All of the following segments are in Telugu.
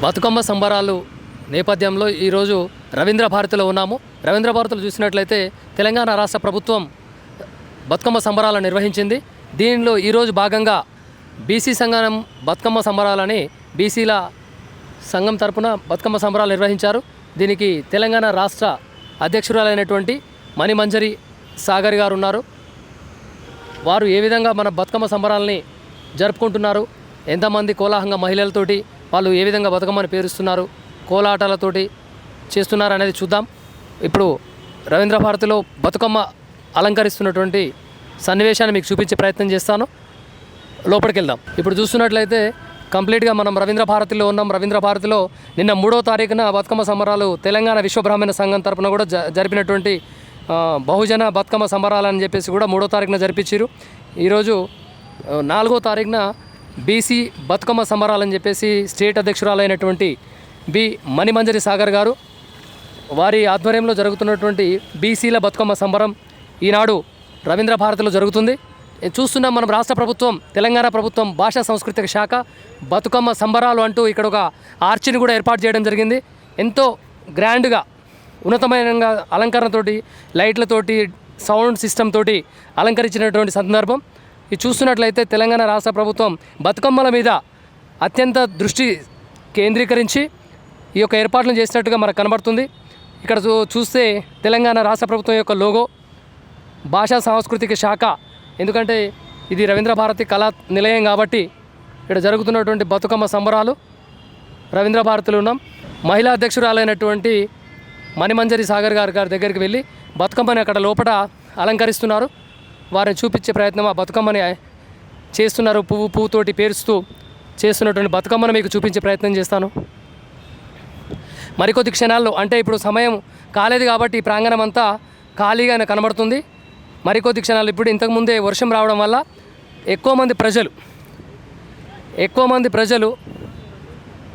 బతుకమ్మ సంబరాలు నేపథ్యంలో ఈరోజు రవీంద్ర భారతిలో ఉన్నాము. రవీంద్ర భారతిలో చూసినట్లయితే తెలంగాణ రాష్ట్ర ప్రభుత్వం బతుకమ్మ సంబరాలను నిర్వహించింది. దీనిలో ఈరోజు భాగంగా బీసీ సంఘం బతుకమ్మ సంబరాలని బీసీల సంఘం తరపున బతుకమ్మ సంబరాలు నిర్వహించారు. దీనికి తెలంగాణ రాష్ట్ర అధ్యక్షురాలైనటువంటి మణిమంజరి సాగర్ గారు ఉన్నారు. వారు ఏ విధంగా మన బతుకమ్మ సంబరాలని జరుపుకుంటున్నారు, ఎంతమంది కోలాహలంగా మహిళలతోటి వాళ్ళు ఏ విధంగా బతుకమ్మని పేరుస్తున్నారు, కోలాటాలతోటి చేస్తున్నారు అనేది చూద్దాం. ఇప్పుడు రవీంద్ర భారతిలో బతుకమ్మ అలంకరిస్తున్నటువంటి సన్నివేశాన్ని మీకు చూపించే ప్రయత్నం చేస్తాను. లోపలికి వెళ్దాం. ఇప్పుడు చూస్తున్నట్లయితే కంప్లీట్గా మనం రవీంద్ర భారతిలో ఉన్నాం. రవీంద్ర భారతిలో నిన్న 3వ తారీఖున బతుకమ్మ సంబరాలు తెలంగాణ విశ్వబ్రాహ్మణ సంఘం తరపున కూడా జరిపినటువంటి బహుజన బతుకమ్మ సంబరాలు అని చెప్పేసి కూడా 3వ తారీఖున జరిపించారు. ఈరోజు 4వ తారీఖున బీసీ బతుకమ్మ సంబరాలని చెప్పేసి స్టేట్ అధ్యక్షురాలైనటువంటి మణిమంజరి సాగర్ గారు వారి ఆధ్వర్యంలో జరుగుతున్నటువంటి బీసీల బతుకమ్మ సంబరం ఈనాడు రవీంద్ర భారతిలో జరుగుతుంది. చూస్తున్నాం మనం రాష్ట్ర ప్రభుత్వం తెలంగాణ ప్రభుత్వం భాషా సాంస్కృతిక శాఖ బతుకమ్మ సంబరాలు అంటూ ఇక్కడ ఒక ఆర్చిని కూడా ఏర్పాటు చేయడం జరిగింది. ఎంతో గ్రాండ్గా ఉన్నతమైన అలంకరణతోటి లైట్లతోటి సౌండ్ సిస్టమ్ తోటి అలంకరించినటువంటి సందర్భం. ఇది చూస్తున్నట్లయితే తెలంగాణ రాష్ట్ర ప్రభుత్వం బతుకమ్మల మీద అత్యంత దృష్టి కేంద్రీకరించి ఈ యొక్క ఏర్పాట్లను చేసినట్టుగా మనకు కనబడుతుంది. ఇక్కడ చూస్తే తెలంగాణ రాష్ట్ర ప్రభుత్వం యొక్క లోగో భాషా సాంస్కృతిక శాఖ, ఎందుకంటే ఇది రవీంద్ర భారతి కళా నిలయం కాబట్టి ఇక్కడ జరుగుతున్నటువంటి బతుకమ్మ సంబరాలు రవీంద్ర భారతిలో ఉన్నాం. మహిళా అధ్యక్షురాలైనటువంటి మణిమంజరి సాగర్ గారి దగ్గరికి వెళ్ళి బతుకమ్మని అక్కడ లోపల అలంకరిస్తున్నారు. వారిని చూపించే ప్రయత్నం ఆ బతుకమ్మని చేస్తున్నారు. పువ్వుతోటి పేరుస్తూ చేస్తున్నటువంటి బతుకమ్మను మీకు చూపించే ప్రయత్నం చేస్తాను. మరికొద్ది క్షణాల్లో, అంటే ఇప్పుడు సమయం కాలేదు కాబట్టి ఈ ప్రాంగణం అంతా ఖాళీగానే కనబడుతుంది. మరికొద్ది క్షణాలు, ఇప్పుడు ఇంతకుముందే వర్షం రావడం వల్ల ఎక్కువ మంది ప్రజలు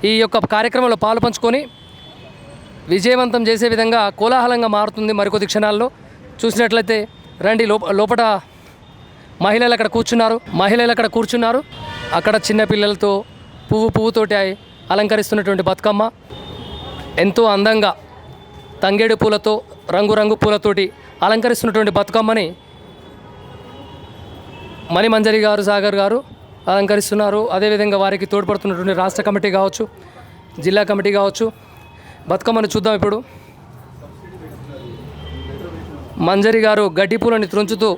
ఈ యొక్క కార్యక్రమంలో పాలు పంచుకొని విజయవంతం చేసే విధంగా కోలాహలంగా మారుతుంది. మరికొద్ది క్షణాల్లో చూసినట్లయితే రండి, లోపల మహిళలు అక్కడ కూర్చున్నారు. అక్కడ చిన్నపిల్లలతో పువ్వుతోటి అలంకరిస్తున్నటువంటి బతుకమ్మ ఎంతో అందంగా తంగేడు పూలతో రంగురంగు పూలతోటి అలంకరిస్తున్నటువంటి బతుకమ్మని మణిమంజరి గారు సాగర్ గారు అలంకరిస్తున్నారు. అదేవిధంగా వారికి తోడ్పడుతున్నటువంటి రాష్ట్ర కమిటీ కావచ్చు, జిల్లా కమిటీ కావచ్చు. బతుకమ్మను చూద్దాం. ఇప్పుడు మంజరి గారు గడ్డి పూలని త్రుంచుతూ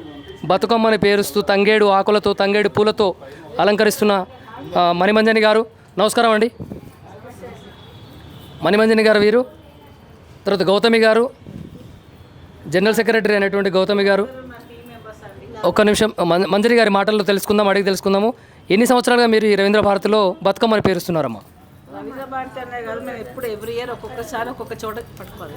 బతుకమ్మని పేరుస్తూ తంగేడు ఆకులతో తంగేడు పూలతో అలంకరిస్తున్న మణిమంజరి గారు. నమస్కారం అండి. మణిమంజరి గారు వీరు. తర్వాత గౌతమి గారు, జనరల్ సెక్రటరీ అయినటువంటి గౌతమి గారు. ఒక్క నిమిషం మంజరి గారి మాటల్లో అడిగి తెలుసుకుందాము. ఎన్ని సంవత్సరాలుగా మీరు ఈ రవీంద్ర భారతిలో బతుకమ్మని పేరుస్తున్నారమ్మా? రవీంద్ర భారతి అనే కాదు, మేము ఎప్పుడు ఎవ్రీ ఇయర్ ఒక్కొక్కసారి ఒక్కొక్క చోట పట్టుకోవాలి.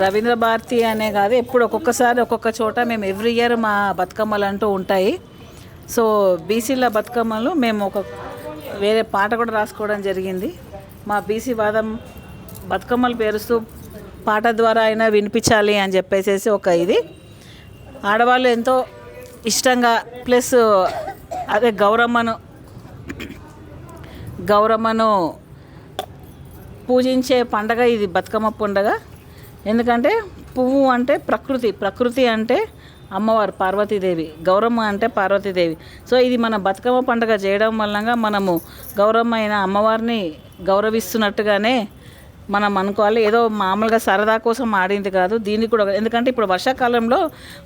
రవీంద్ర భారతి అనే కాదు, ఎప్పుడు ఒక్కొక్కసారి ఒక్కొక్క చోట మేము ఎవ్రీ ఇయర్ మా బతుకమ్మలు అంటూ ఉంటాయి. సో బీసీల బతుకమ్మలు మేము వేరే పాట కూడా రాసుకోవడం జరిగింది. మా బీసీ వాదం బతుకమ్మలు పేరుస్తూ పాట ద్వారా అయినా వినిపించాలి అని చెప్పేసి ఒక ఇది ఆడవాళ్ళు ఎంతో ఇష్టంగా, ప్లస్ అదే గౌరమ్మను పూజించే పండగ ఇది బతుకమ్మ పండగ. ఎందుకంటే పువ్వు అంటే ప్రకృతి అంటే అమ్మవారు పార్వతీదేవి, గౌరమ్మ అంటే పార్వతీదేవి. సో ఇది మన బతుకమ్మ పండుగ చేయడం వలన మనము గౌరమ్మ అయిన అమ్మవారిని గౌరవిస్తున్నట్టుగానే మనం అనుకోవాలి. ఏదో మామూలుగా సరదా కోసం ఆడింది కాదు. దీనికి కూడా, ఎందుకంటే ఇప్పుడు వర్షాకాలంలో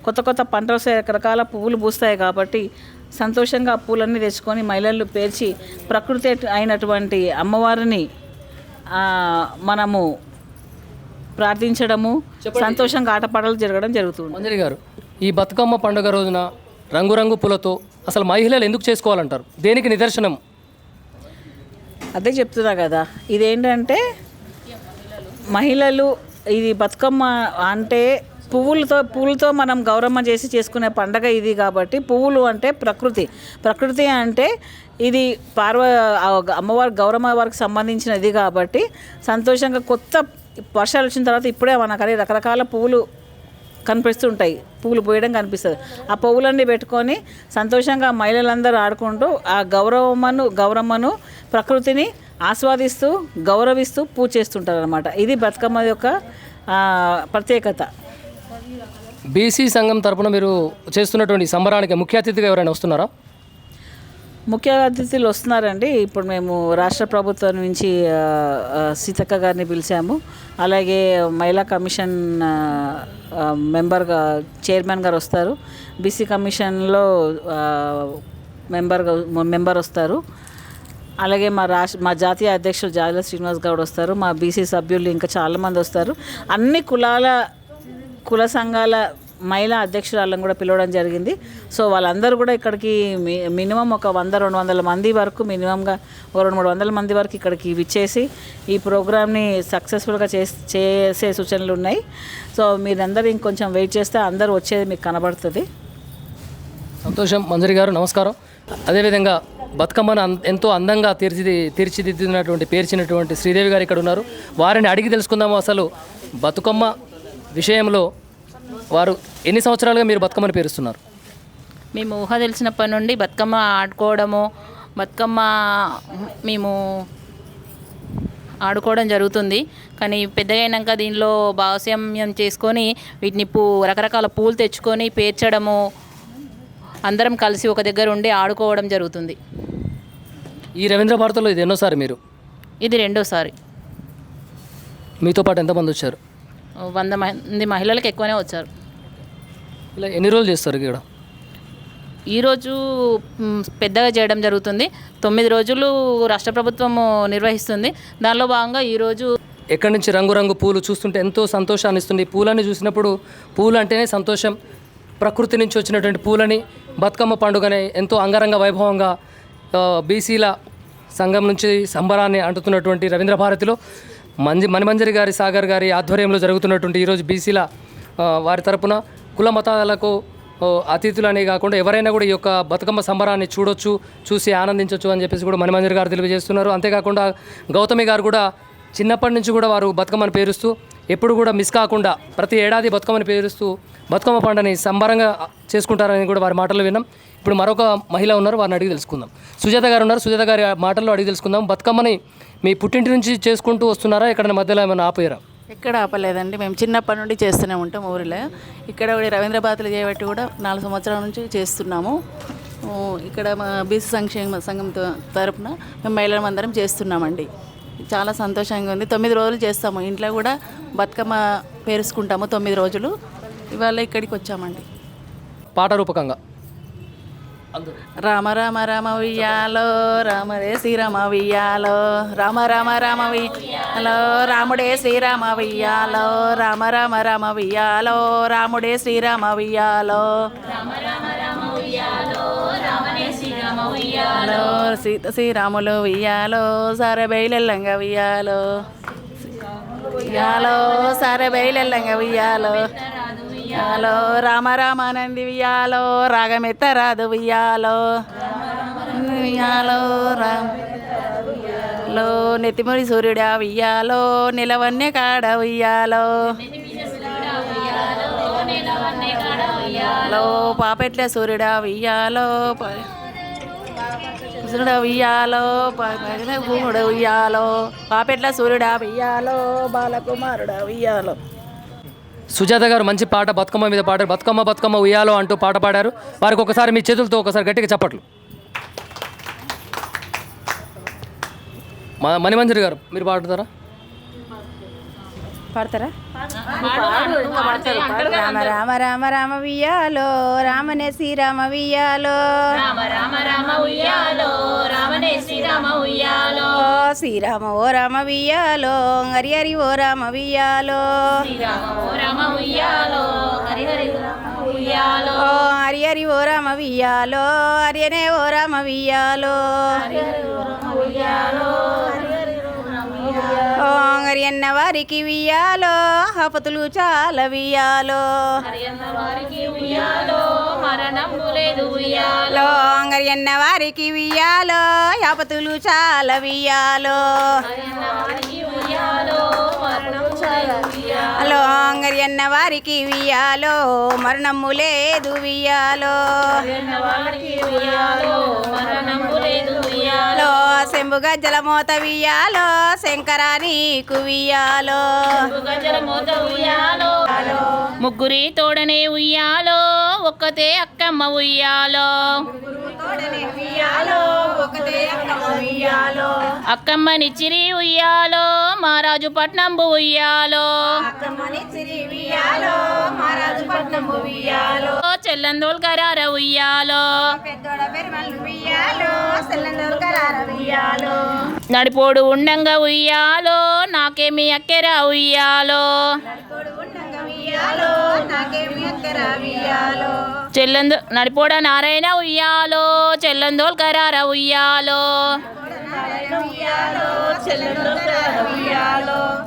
కొత్త పంటలు వస్తాయి, రకరకాల పువ్వులు పూస్తాయి కాబట్టి సంతోషంగా ఆ పూలన్నీ తెచ్చుకొని మహిళలు పేర్చి ప్రకృతి అయినటువంటి అమ్మవారిని మనము ప్రార్థించడము, సంతోషంగా ఆటపాటలు జరగడం జరుగుతుంది. మంజరి గారు, ఈ బతుకమ్మ పండుగ రోజున రంగురంగు పూలతో అసలు మహిళలు ఎందుకు చేసుకోవాలంటారు? దేనికి నిదర్శనం? అదే చెప్తున్నా కదా, ఇదేంటంటే మహిళలు ఇది బతుకమ్మ అంటే పూలతో మనం గౌరమ్మ చేసి చేసుకునే పండగ ఇది కాబట్టి, పువ్వులు అంటే ప్రకృతి అంటే ఇది అమ్మవారి గౌరమ్మ వారికి సంబంధించినది కాబట్టి సంతోషంగా కొత్త వర్షాలు వచ్చిన తర్వాత ఇప్పుడే మనకని రకరకాల పువ్వులు కనిపిస్తుంటాయి, పువ్వులు పోయడం కనిపిస్తుంది. ఆ పువ్వులన్నీ పెట్టుకొని సంతోషంగా మహిళలందరూ ఆడుకుంటూ ఆ గౌరమ్మను ప్రకృతిని ఆస్వాదిస్తూ గౌరవిస్తూ పూజ చేస్తుంటారు అనమాట. ఇది బతుకమ్మ యొక్క ప్రత్యేకత. బీసీ సంఘం తరపున మీరు చేస్తున్నటువంటి సంబరానికి ముఖ్య అతిథిగా ఎవరైనా వస్తున్నారా? ముఖ్య అతిథులు వస్తున్నారండి. ఇప్పుడు మేము రాష్ట్ర ప్రభుత్వం నుంచి సీతక్క గారిని పిలిచాము. అలాగే మహిళా కమిషన్ చైర్మన్ గారు వస్తారు. బీసీ కమిషన్లో మెంబర్ వస్తారు. అలాగే మా జాతీయ అధ్యక్షులు జాల శ్రీనివాస్ గౌడ్ వస్తారు. మా బీసీ సభ్యులు ఇంకా చాలామంది వస్తారు. అన్ని కుల సంఘాల మహిళా అధ్యక్షురాలను కూడా పిలవడం జరిగింది. సో వాళ్ళందరూ కూడా ఇక్కడికి మినిమం ఒక 100-200 మంది వరకు, మినిమంగా 200-300 మంది వరకు ఇక్కడికి విచ్చేసి ఈ ప్రోగ్రామ్ని సక్సెస్ఫుల్గా చేసే సూచనలు ఉన్నాయి. సో మీరందరూ ఇంకొంచెం వెయిట్ చేస్తే అందరూ వచ్చేది మీకు కనబడుతుంది. సంతోషం. మంజరి గారు నమస్కారం. అదేవిధంగా బతుకమ్మను ఎంతో అందంగా పేర్చినటువంటి శ్రీదేవి గారు ఇక్కడ ఉన్నారు. వారిని అడిగి తెలుసుకుందాము అసలు బతుకమ్మ విషయంలో వారు ఎన్ని సంవత్సరాలుగా మీరు బతుకమ్మని పేరుస్తున్నారు? మేము ఊహ తెలిసినప్పటి నుండి బతుకమ్మ ఆడుకోవడము, బతుకమ్మ మేము ఆడుకోవడం జరుగుతుంది. కానీ పెద్దగా అయినాక దీనిలో భాగస్వామ్యం చేసుకొని వీటిని రకరకాల పూలు తెచ్చుకొని పేర్చడము, అందరం కలిసి ఒక దగ్గర ఉండి ఆడుకోవడం జరుగుతుంది. ఈ రవీంద్ర భారతిలో ఇది ఎన్నోసారి మీరు? ఇది రెండోసారి. మీతో పాటు ఎంతమంది వచ్చారు? 100 మంది మహిళలకు ఎక్కువనే వచ్చారు. ఇలా ఎన్ని రోజులు చేస్తారు ఇక్కడ? ఈరోజు పెద్దగా చేయడం జరుగుతుంది. 9 రోజులు రాష్ట్ర ప్రభుత్వం నిర్వహిస్తుంది. దానిలో భాగంగా ఈరోజు ఎక్కడి నుంచి రంగురంగు పూలు చూస్తుంటే ఎంతో సంతోషాన్ని ఇస్తుంది. పూలని చూసినప్పుడు పూలు అంటేనే సంతోషం. ప్రకృతి నుంచి వచ్చినటువంటి పూలని బతుకమ్మ పండుగనే ఎంతో అంగరంగ వైభవంగా బీసీల సంఘం నుంచి సంబరాన్ని అంటుతున్నటువంటి రవీంద్ర భారతిలో మణిమంజరి గారి సాగర్ గారి ఆధ్వర్యంలో జరుగుతున్నటువంటి ఈరోజు బీసీల వారి తరపున కుల మతాలకు అతిథులనే కాకుండా ఎవరైనా కూడా ఈ యొక్క బతుకమ్మ సంబరాన్ని చూసి ఆనందించవచ్చు అని చెప్పేసి కూడా మణిమంజరి గారు తెలియజేస్తున్నారు. అంతేకాకుండా గౌతమి గారు కూడా చిన్నప్పటి నుంచి కూడా వారు బతుకమ్మను పేరుస్తూ ఎప్పుడు కూడా మిస్ కాకుండా ప్రతి ఏడాది బతుకమ్మని పేరుస్తూ బతుకమ్మ పండుగని సంబరంగా చేసుకుంటారని కూడా వారి మాటలు విన్నాం. ఇప్పుడు మరొక మహిళ ఉన్నారు, వారిని అడిగి తెలుసుకుందాం. సుజాత గారు ఉన్నారు, సుజాత గారి మాటల్లో అడిగి తెలుసుకుందాం. బతుకమ్మని మీ పుట్టింటి నుంచి చేసుకుంటూ వస్తున్నారా? ఇక్కడ మధ్యలో ఏమైనా ఆపోయారా? ఎక్కడ ఆపలేదండి, మేము చిన్నప్పటి నుండి చేస్తూనే ఉంటాం ఊరిలో. ఇక్కడ రవీంద్ర భారతిలో చేయబట్టి కూడా 4 సంవత్సరాల నుంచి చేస్తున్నాము. ఇక్కడ మా బీసీ సంక్షేమ సంఘం తరపున మేము మహిళలందరం చేస్తున్నామండి. చాలా సంతోషంగా ఉంది. 9 రోజులు చేస్తాము. ఇంట్లో కూడా బతుకమ్మ పేరుసుకుంటాము 9 రోజులు. ఇవాళ ఇక్కడికి వచ్చామండి పాట రూపకంగా. రామ రామ రామ ఉయ్యాలో రామడే శ్రీరామ ఉయ్యాలో, రామ రామ రామ ఉయ్యాలో రాముడే శ్రీరామ ఉయ్యాలో, రామ రామ రామ ఉయ్యాలో రాముడే శ్రీరామ ఉయ్యాలో, సీత శ్రీరాములు ఉయ్యాలో సారబైలెల్లంగా ఉయ్యాలో, ఉయ్యాలో సారబైలెల్లంగా ఉయ్యాలో, ఉయ్యాలో రామ రామానంది ఉయ్యాలో రాగమెత్తరాదు ఉయ్యాలో, ఉయ్యాలో రామలో నెత్తిముడి సూర్యుడా ఉయ్యాలో నిలవన్య కాడ ఉయ్యాలో, లో పాపెట్ల సూర్యుడా ఉయ్యాలో సూర్యుడా ఉయ్యాలో భూముడు ఉయ్యాలో, పాపెట్ల సూర్యుడా ఉయ్యాలో బాలకుమారుడా ఉయ్యాలో. సుజాత గారు మంచి పాట బతుకమ్మ మీద పాడారు. బతుకమ్మ బతుకమ్మ ఉయ్యాలో అంటూ పాట పాడారు. వారికి ఒకసారి మీ చేతులతో ఒకసారి గట్టిగా చప్పట్లు. మణిమంజరి గారు మీరు పాడుతారా? పాడతారా? రామ రామ రామ రామ వియ్యాలో రామనే శ్రీరామ వియ్యాలో, రామ రామ రామ ఉయ్యాలో రామనే శ్రీరామ ఉయ్యాలో, శ్రీరామ ఓ రామ వియ్యాలో హరి హరి ఓ రామ వియ్యాలో, శ్రీరామ ఓ రామ ఉయ్యాలో హరి హరి ఉయ్యాలో, హరి హరి ఓ రామ వియ్యాలో హరియనే ఓ రామ వియ్యాలో, ఉయ్యాలో హరి మరియన్న వారికి ఉయ్యాలో ఆపతులు చాలా ఉయ్యాలో అంగరియన్న వారికి ఉయ్యాలో ఆపతులు చాలా ఉయ్యాలో హలో అంగరియన్న వారికి ఉయ్యాలో మరణము లేదు ఉయ్యాలో లో శంభు గజ్జల మోత వియ్యాలో శంకరానికి ఉయ్యాలో ముగ్గురి తోడనే ఉయ్యాలో ఒక్కతే అక్కమ్మ ఉయ్యాలో అక్కమ్మనిచ్చిరి ఉయ్యాలో మహారాజు పట్నంబు ఉయ్యాలో చెల్లందోల్ కరార ఉయ్యాలో నడిపోడు ఉండంగా ఉయ్యాలో నాకేమి అక్కెరా ఉయ్యాలో చెల్లందు నడిపోడ నారాయణ ఉయ్యాలో చెల్లందోల్ కరార ఉయ్యాలో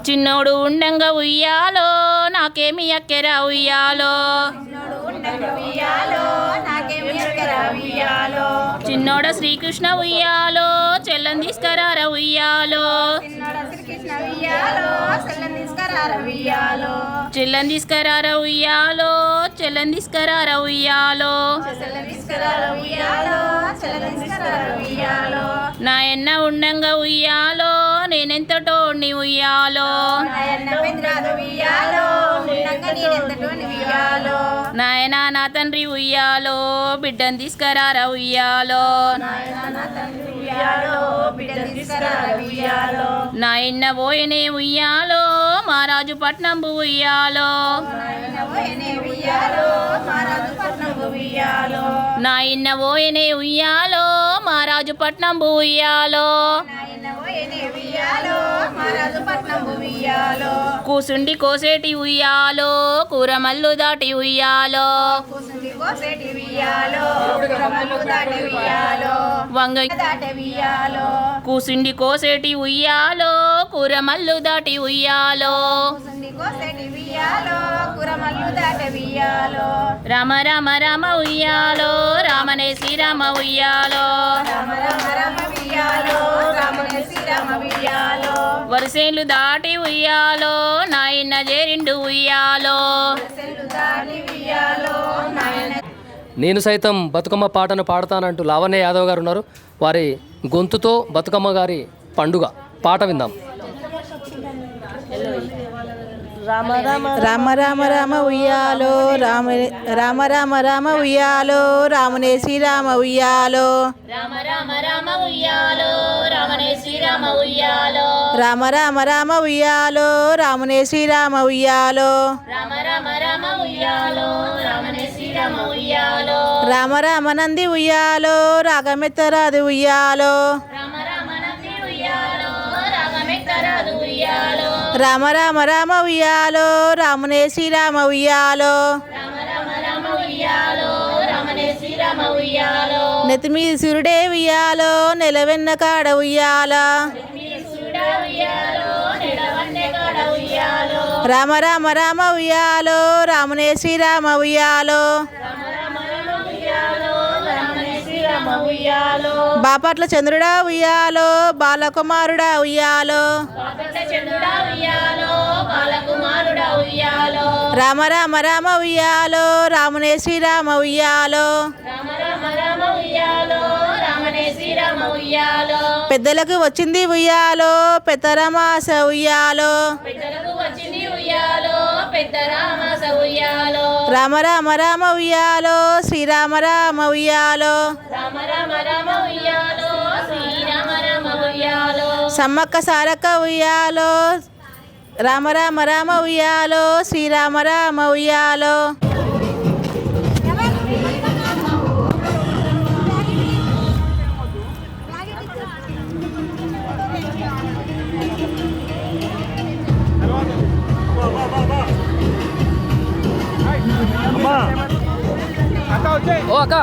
చిన్నోడు ఉండంగా ఉయ్యాలో నాకేమి అక్కెరా ఉయ్యాలో చిన్నోడ శ్రీకృష్ణ ఉయ్యాలో చెల్లం తీసుకరార ఉయ్యాలో చెల్లం తీసుకరార ఉయ్యాలో చెల్లం తీసుకరార ఉయ్యాలో నాయన్న ఉండంగా ఉయ్యాలో నేనెంతటోని ఉయ్యాలో నాయన నా తండ్రి ఉయ్యాలో బిడ్డను తీసుకరార ఉయ్యాలో నాయన్న పోయనే ఉయ్యాలో మహారాజు పట్నంబు ఉయ్యాలో నాయన్న పోయనే ఉయ్యాలో మహారాజు పట్నంబు ఉయ్యాలో కూసుండి కోసేటి ఉయ్యాలో కూరమల్లు దాటి ఉయ్యాలో వంగ కూసుండి కోసేటి ఉయ్యాలో కూరమల్లు దాటి ఉయ్యాలో రామ రామ రామ ఉయ్యాలో రామనే శ్రీరామ ఉయ్యాలో వరుసేలు దాటి ఉయ్యాలో నాయన్న చేరిండు ఉయ్యాలో నేను సైతం బతుకమ్మ పాటను పాడతానంటూ లావణ్య యాదవ్ గారు ఉన్నారు. వారి గొంతుతో బతుకమ్మ గారి పండుగ పాట విందాం. రామ రామ రామ ఉయ్యాలో రామ రామ రామ ఉయ్యాలో రామునే శ్రీరామ ఉయ్యాలో రామ రామ రామ ఉయ్యాలో రామనే శ్రీరామ ఉయ్యాలో రామ రామ రామ ఉయ్యాలో రామునే శ్రీరామ ఉయ్యాలో రామ రామ రామ ఉయ్యాలో రామనే శ్రీరామ ఉయ్యాలో రామ రామ నంది ఉయ్యాలో రాగమెత్తరాది ఉయ్యాలో రామ రామ నంది ఉయ్యాలో రాగమెత్తరాదు ఉయ్యాలో రామ రామ రామ ఉయ్యాలో రామునే శ్రీరామ ఉయ్యాలో రామ రామ రామ ఉయ్యాలో రామనే శ్రీరామ ఉయ్యాలో నెత్తిమీ సూర్యుడే ఉయ్యాలో నెలవెన్న కాడ ఉయ్యాలా రామ రామ రామ ఉయ్యాలో రామునే శ్రీరామ ఉయ్యాలో బాపట్ల చంద్రుడా ఉయ్యాలో బాలకుమారుడా ఉయ్యాలో రామ రామ రామ ఉయ్యాలో రామునే శ్రీరామ ఉయ్యాలో పెద్దలకు వచ్చింది ఉయ్యాలో పెద్దరమాస ఉయ్యాలో రామ రామ రామ ఉయ్యాలో శ్రీరామ రామ ఉయ్యాలో సమ్మక్క సారక్క ఉయ్యాలో రామ రామ రామ ఉయ్యాలో శ్రీరామ రామ ఉయ్యాలో ఓ అక్క